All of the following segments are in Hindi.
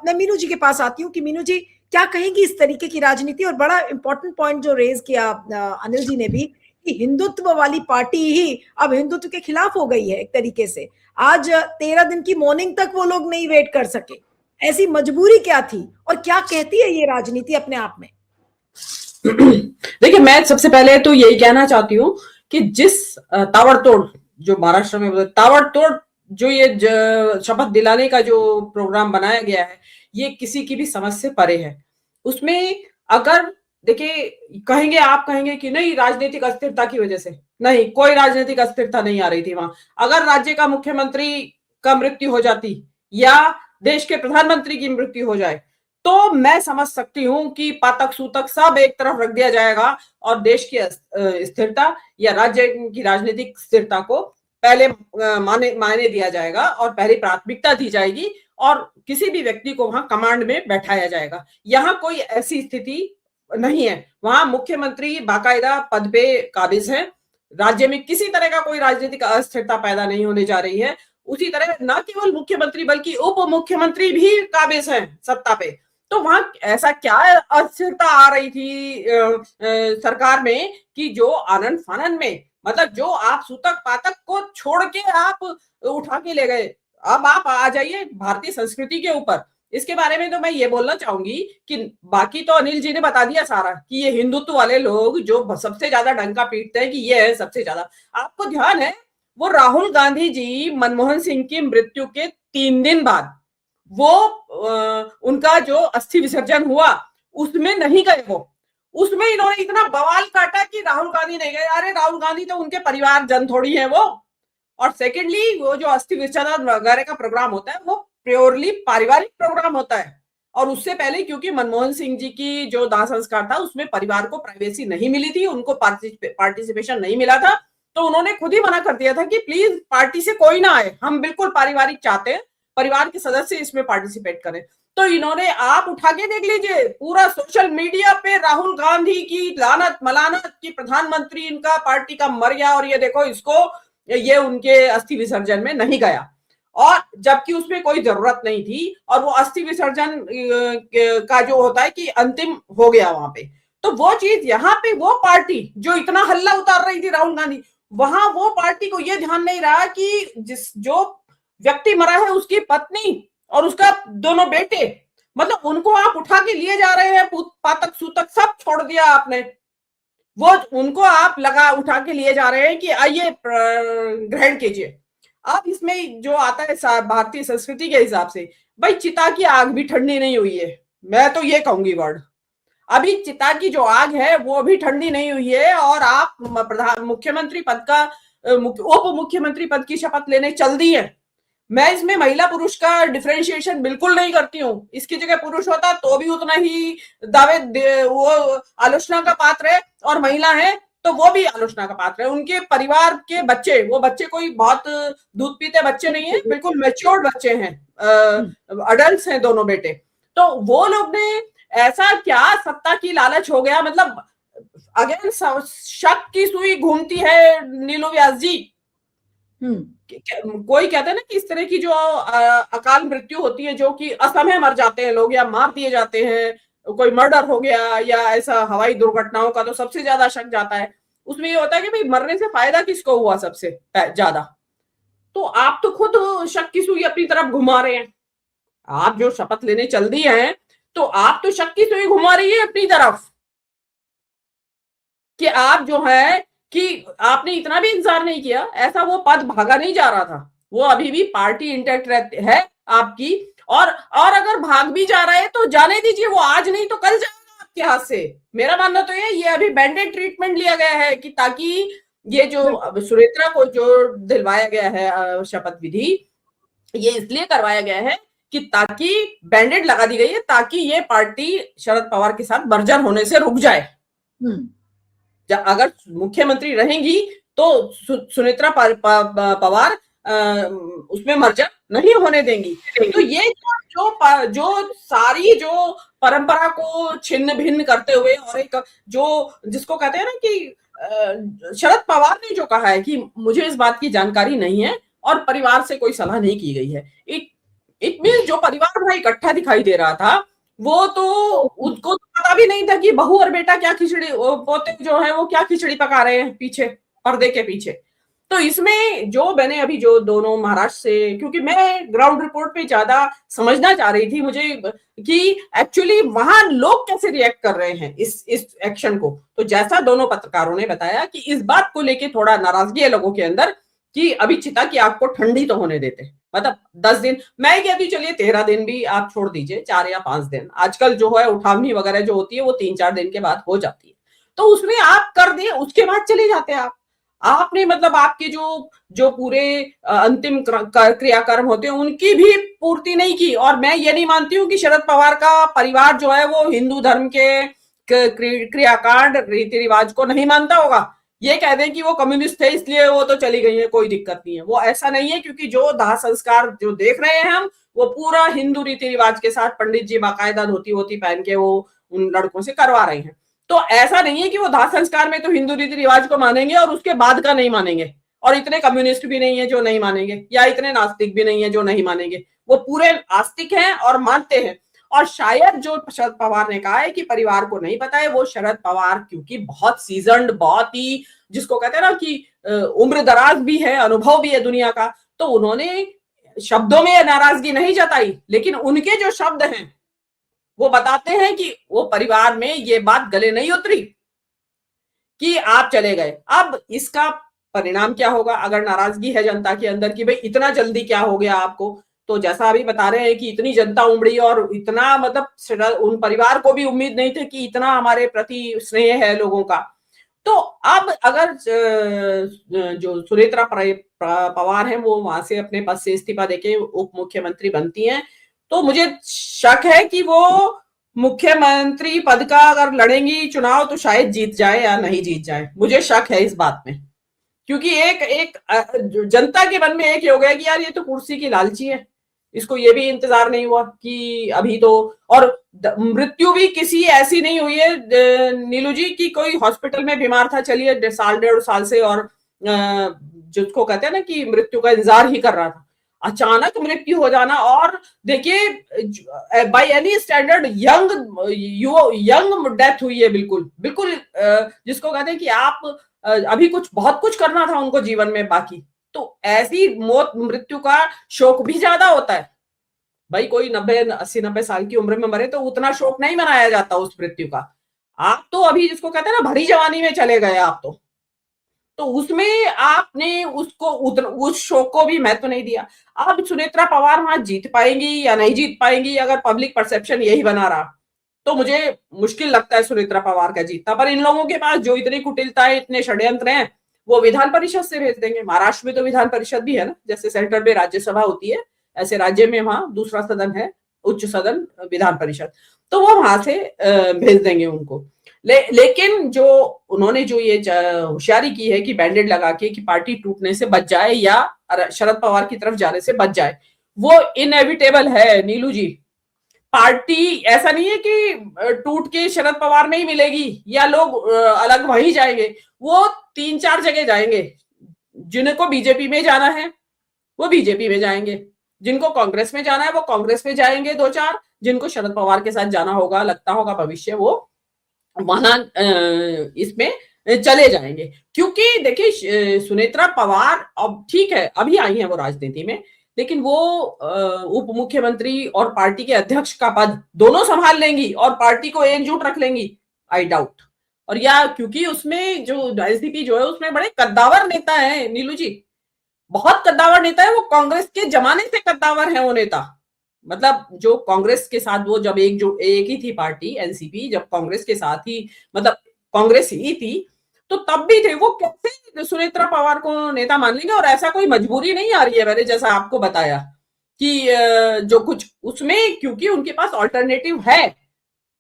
मैं मीनू जी के पास आती हूँ कि मीनू जी क्या कहेंगी इस तरीके की राजनीति, और बड़ा इंपॉर्टेंट पॉइंट जो रेज किया अनिल जी ने भी, कि हिंदुत्व वाली पार्टी ही अब हिंदुत्व के खिलाफ हो गई है एक तरीके से। आज 13 दिन की मॉर्निंग तक वो लोग नहीं वेट कर सके, ऐसी मजबूरी क्या थी, और क्या कहती है ये राजनीति अपने आप में? देखिए, मैं सबसे पहले तो यही कहना चाहती हूँ कि जिस ताबड़तोड़ जो महाराष्ट्र में ताबड़तोड़ जो ये शपथ दिलाने का जो प्रोग्राम बनाया गया है, ये किसी की भी समझ से परे है। उसमें अगर देखिए, कहेंगे, आप कहेंगे कि नहीं राजनीतिक अस्थिरता की वजह से, नहीं, कोई राजनीतिक अस्थिरता नहीं आ रही थी वहां। अगर राज्य का मुख्यमंत्री का मृत्यु हो जाती या देश के प्रधानमंत्री की मृत्यु हो जाए तो मैं समझ सकती हूं कि पातक सूतक सब एक तरफ रख दिया जाएगा और देश की स्थिरता या राज्य की राजनीतिक स्थिरता को पहले मायने दिया जाएगा और पहली प्राथमिकता दी जाएगी और किसी भी व्यक्ति को वहां कमांड में बैठाया जाएगा। यहाँ कोई ऐसी स्थिति नहीं है। वहां मुख्यमंत्री बाकायदा पद पे काबिज है। राज्य में किसी तरह का कोई राजनीतिक अस्थिरता पैदा नहीं होने जा रही है। उसी तरह न केवल मुख्यमंत्री बल्कि उप मुख्यमंत्री भी काबिज हैं सत्ता पे। तो वहां ऐसा क्या अस्थिरता आ रही थी सरकार में कि जो आनंद फानन में, मतलब जो आप सूतक पातक को छोड़ के आप उठा के ले गए। अब आप आ जाइए भारतीय संस्कृति के ऊपर। इसके बारे में तो मैं ये बोलना चाहूंगी कि बाकी तो अनिल जी ने बता दिया सारा कि ये हिंदुत्व वाले लोग जो सबसे ज्यादा डंका पीटते हैं कि ये है सबसे ज्यादा। आपको ध्यान है वो राहुल गांधी जी मनमोहन सिंह की मृत्यु के 3 दिन बाद वो उनका जो अस्थि विसर्जन हुआ उसमें नहीं गए। वो उसमें इन्होंने इतना बवाल काटा कि राहुल गांधी नहीं गए। अरे राहुल गांधी तो उनके परिवार जन थोड़ी है वो। और सेकेंडली वो जो अस्थि विसर्जन वगैरह का प्रोग्राम होता है वो प्योरली पारिवारिक प्रोग्राम होता है। और उससे पहले क्योंकि मनमोहन सिंह जी की जो दाह संस्कार था उसमें परिवार को प्राइवेसी नहीं मिली थी, उनको पार्टिसिपेशन नहीं मिला था, तो उन्होंने खुद ही मना कर दिया था कि प्लीज पार्टी से कोई ना आए, हम बिल्कुल पारिवारिक चाहते हैं, परिवार के सदस्य इसमें पार्टिसिपेट करें। तो इन्होंने, आप उठा के देख लीजिए पूरा सोशल मीडिया पे राहुल गांधी की लानत मलानत की प्रधानमंत्री इनका पार्टी का मर गया और ये देखो इसको, ये उनके अस्थि विसर्जन में नहीं गया, और जबकि उसमें कोई जरूरत नहीं थी। और वो अस्थि विसर्जन का जो होता है कि अंतिम हो गया वहां पे। तो वो चीज यहाँ पे वो पार्टी जो इतना हल्ला उतार रही थी राहुल गांधी, वहां वो पार्टी को ये ध्यान नहीं रहा कि जो व्यक्ति मरा है उसकी पत्नी और उसका दोनों बेटे, मतलब उनको आप उठा के लिए जा रहे हैं, पातक सूतक सब छोड़ दिया आपने, वो उनको आप उठा के लिए जा रहे हैं कि आइए ग्रहण कीजिए। अब इसमें जो आता है भारतीय संस्कृति के हिसाब से, भाई चिता की आग भी ठंडी नहीं हुई है, मैं तो ये कहूंगी वर्ड। अभी चिता की जो आग है वो भी ठंडी नहीं हुई है और आप मुख्यमंत्री पद का उप मुख्यमंत्री पद की शपथ लेने चल दी है। मैं इसमें महिला पुरुष का डिफरेंशिएशन बिल्कुल नहीं करती हूँ। इसकी जगह पुरुष होता तो भी उतना ही वो आलोचना का पात्र है, और महिला है तो वो भी आलोचना का पात्र है। उनके परिवार के बच्चे, वो बच्चे कोई बहुत दूध पीते बच्चे नहीं है, बिल्कुल मैच्योर्ड बच्चे हैं, अडल्ट हैं दोनों बेटे। तो वो लोग ने ऐसा क्या सत्ता की लालच हो गया, मतलब अगेन शक की सुई घूमती है नीलू व्यास जी। कोई कहते हैं ना कि इस तरह की जो अकाल मृत्यु होती है, जो कि असमय मर जाते हैं लोग या मार दिए जाते हैं, कोई मर्डर हो गया या ऐसा हवाई दुर्घटनाओं का तो सबसे ज्यादा शक जाता है। उसमें ये होता है कि भाई मरने से फायदा किसको हुआ सबसे ज्यादा। तो आप तो खुद शक की सुई अपनी तरफ घुमा रहे हैं। आप जो शपथ लेने चल दिए हैं तो आप तो शक की सुई घुमा रही है अपनी तरफ कि आप जो है कि आपने इतना भी इंतजार नहीं किया। ऐसा वो पद भागा नहीं जा रहा था, वो अभी भी पार्टी इंटैक्ट है आपकी। और अगर भाग भी जा रहा है तो जाने दीजिए, वो आज नहीं तो कल जाएगा आपके हाथ से। मेरा मानना तो ये अभी बैंडेड ट्रीटमेंट लिया गया है कि ताकि ये जो सुनेत्रा को जो दिलवाया गया है शपथ विधि, ये इसलिए करवाया गया है कि ताकि बैंडेड लगा दी गई है ताकि ये पार्टी शरद पवार के साथ मर्जर होने से रुक जाए। अगर मुख्यमंत्री रहेंगी तो सुनेत्रा पवार उसमें मर्जर नहीं होने देंगी। तो ये जो सारी जो परंपरा को छिन्न भिन्न करते हुए, और एक जो जिसको कहते हैं ना कि शरद पवार ने जो कहा है कि मुझे इस बात की जानकारी नहीं है और परिवार से कोई सलाह नहीं की गई है, इट मीन जो परिवार बड़ा इकट्ठा दिखाई दे रहा था, वो तो उसको तो पता भी नहीं था कि बहू और बेटा क्या खिचड़ी, पोते जो है वो क्या खिचड़ी पका रहे हैं पीछे, पर्दे के पीछे। तो इसमें जो मैंने अभी जो दोनों महाराष्ट्र से, क्योंकि मैं ग्राउंड रिपोर्ट पे ज्यादा समझना चाह रही थी मुझे कि एक्चुअली वहां लोग कैसे रिएक्ट कर रहे हैं इस एक्शन को। तो जैसा दोनों पत्रकारों ने बताया कि इस बात को लेके थोड़ा नाराजगी है लोगों के अंदर कि अभी चिता की आग को ठंडी तो होने देते, मतलब 10 दिन, मैं कहती चलिए 13 दिन भी आप छोड़ दीजिए, 4 या 5 दिन, आजकल जो है उठावनी वगैरह जो होती है वो 3-4 दिन के बाद हो जाती है, तो उसमें आप कर दिए, उसके बाद चले जाते हैं आप। आपने मतलब आपके जो जो पूरे अंतिम क्रियाकर्म होते हैं उनकी भी पूर्ति नहीं की। और मैं ये नहीं मानती हूँ कि शरद पवार का परिवार जो है वो हिंदू धर्म के क्रियाकांड रीति रिवाज को नहीं मानता होगा, ये कह दें कि वो कम्युनिस्ट थे इसलिए वो तो चली गई है, कोई दिक्कत नहीं है, वो ऐसा नहीं है। क्योंकि जो दाह संस्कार जो देख रहे हैं हम, वो पूरा हिंदू रीति रिवाज के साथ पंडित जी बाकायदा धोती वोती पहन के वो उन लड़कों से करवा रहे हैं। तो ऐसा नहीं है कि वो दाह संस्कार में तो हिंदू रीति रिवाज को मानेंगे और उसके बाद का नहीं मानेंगे, और इतने कम्युनिस्ट भी नहीं है जो नहीं मानेंगे, या इतने नास्तिक भी नहीं है जो नहीं मानेंगे, वो पूरे आस्तिक हैं और मानते हैं। और शायद जो शरद पवार ने कहा है कि परिवार को नहीं पता है, वो शरद पवार क्योंकि बहुत सीजन्ड, बहुत ही जिसको कहते हैं ना कि उम्र दराज भी है, अनुभव भी है दुनिया का, तो उन्होंने शब्दों में नाराजगी नहीं जताई, लेकिन उनके जो शब्द हैं वो बताते हैं कि वो परिवार में ये बात गले नहीं उतरी कि आप चले गए। अब इसका परिणाम क्या होगा अगर नाराजगी है जनता के अंदर कि भाई इतना जल्दी क्या हो गया आपको, तो जैसा अभी बता रहे हैं कि इतनी जनता उमड़ी और इतना मतलब उन परिवार को भी उम्मीद नहीं थी कि इतना हमारे प्रति स्नेह है लोगों का। तो अब अगर जो सुनेत्रा पवार हैं वो वहां से अपने पद से इस्तीफा देके उप मुख्यमंत्री बनती हैं, तो मुझे शक है कि वो मुख्यमंत्री पद का अगर लड़ेंगी चुनाव तो शायद जीत जाए या नहीं जीत जाए, मुझे शक है इस बात में। क्योंकि एक जनता के मन में एक हो गया कि यार ये तो कुर्सी की लालची है, इसको ये भी इंतजार नहीं हुआ कि अभी तो, और मृत्यु भी किसी ऐसी नहीं हुई है नीलू जी की कोई हॉस्पिटल में बीमार था चलिए 1.5 साल से और जिसको कहते हैं ना कि मृत्यु का इंतजार ही कर रहा था, अचानक मृत्यु हो जाना। और देखिए by any standard young death हुई है, बिल्कुल बिल्कुल जिसको कहते हैं कि आप अभी कुछ बहुत कुछ करना था उनको जीवन में बाकी, तो ऐसी मौत मृत्यु का शोक भी ज्यादा होता है भाई, कोई 80-90 साल की उम्र में मरे तो उतना शोक नहीं मनाया जाता उस मृत्यु का। आप तो अभी जिसको कहते हैं ना भरी जवानी में चले गए आप तो उसमें आपने उसको उस शोक को भी महत्व नहीं दिया। अब सुनेत्रा पवार वहां जीत पाएंगी या नहीं जीत पाएंगी, अगर पब्लिक परसेप्शन यही बना रहा तो मुझे मुश्किल लगता है सुनेत्रा पवार का जीतना। पर इन लोगों के पास जो इतनी कुटिलता है, इतने षड्यंत्र हैं, वो विधान परिषद से भेज देंगे। महाराष्ट्र में तो विधान परिषद भी है ना, जैसे सेंटर में राज्यसभा होती है ऐसे राज्य में वहां दूसरा सदन है, उच्च सदन विधान परिषद, तो वो वहां से भेज देंगे उनको। लेकिन जो उन्होंने जो ये होशियारी की है कि बैंडेड लगा के कि पार्टी टूटने से बच जाए या शरद पवार की तरफ जाने से बच जाए, वो इनएविटेबल है नीलू जी। पार्टी ऐसा नहीं है कि टूट के शरद पवार में ही मिलेगी या लोग अलग वहीं जाएंगे, वो 3-4 जगह जाएंगे। जिनको बीजेपी में जाना है वो बीजेपी में जाएंगे, जिनको कांग्रेस में जाना है वो कांग्रेस में जाएंगे 2-4, जिनको शरद पवार के साथ जाना होगा, लगता होगा भविष्य, वो वहां इसमें चले जाएंगे। क्योंकि देखिए सुनेत्रा पवार अब ठीक है अभी आई है वो राजनीति में, लेकिन वो उप मुख्यमंत्री और पार्टी के अध्यक्ष का पद दोनों संभाल लेंगी और पार्टी को एकजुट रख लेंगी, आई डाउट। और या क्योंकि उसमें जो एनसीपी जो है उसमें बड़े कद्दावर नेता है नीलू जी, बहुत कद्दावर नेता है वो, कांग्रेस के जमाने से कद्दावर है वो नेता। मतलब जो कांग्रेस के साथ वो जब एक ही थी पार्टी एनसीपी, जब कांग्रेस के साथ ही मतलब कांग्रेस ही थी तो तब भी थे वो, कैसे सुनेत्रा पवार को नेता मान लेंगे। और ऐसा कोई मजबूरी नहीं आ रही है, मैंने जैसा आपको बताया कि जो कुछ उसमें, क्योंकि उनके पास ऑल्टरनेटिव है,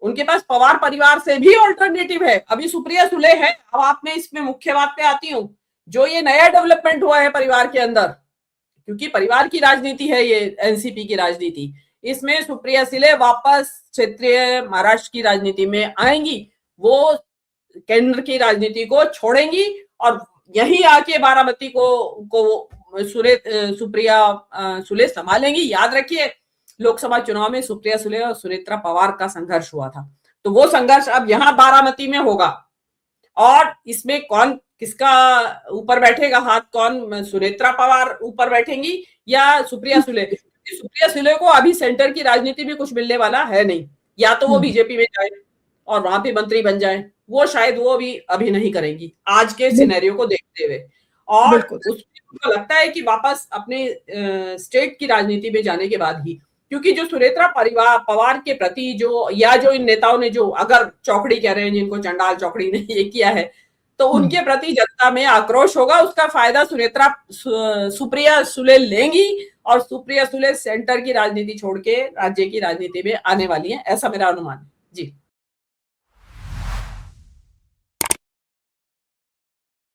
उनके पास पवार परिवार से भी ऑल्टरनेटिव है। अभी सुप्रिया सुले है। अब आप मैं इसमें मुख्य बात पे आती हूँ, जो ये नया डेवलपमेंट हुआ है परिवार के अंदर, क्योंकि परिवार की राजनीति है ये एनसीपी की राजनीति, इसमें सुप्रिया सुले वापस क्षेत्रीय महाराष्ट्र की राजनीति में आएंगी, वो केंद्र की राजनीति को छोड़ेंगी और यही आके बारामती को सुप्रिया सुले संभालेंगी। याद रखिए लोकसभा चुनाव में सुप्रिया सुले और सुनेत्रा पवार का संघर्ष हुआ था। तो वो संघर्ष अब यहाँ बारामती में होगा, और इसमें कौन किसका ऊपर बैठेगा हाथ, कौन सुनेत्रा पवार ऊपर बैठेंगी या सुप्रिया सुले? सुप्रिया सुले को अभी सेंटर की राजनीति में कुछ मिलने वाला है नहीं, या तो वो बीजेपी में जाए और वहां पे मंत्री बन जाए, वो शायद वो भी अभी नहीं करेंगी आज के सिनेरियो को देखते हुए। और उसको लगता है कि वापस अपने स्टेट की राजनीति में जाने के बाद ही, क्योंकि जो सुनेत्रा पवार के प्रति जो, या जो इन नेताओं ने जो अगर चौकड़ी कह रहे हैं जिनको चंडाल चौकड़ी ने ये किया है, तो उनके प्रति जनता में आक्रोश होगा। उसका फायदा सुप्रिया सुले लेंगी और सुप्रिया सुले सेंटर की राजनीति छोड़ के राज्य की राजनीति में आने वाली है, ऐसा मेरा अनुमान है। जी।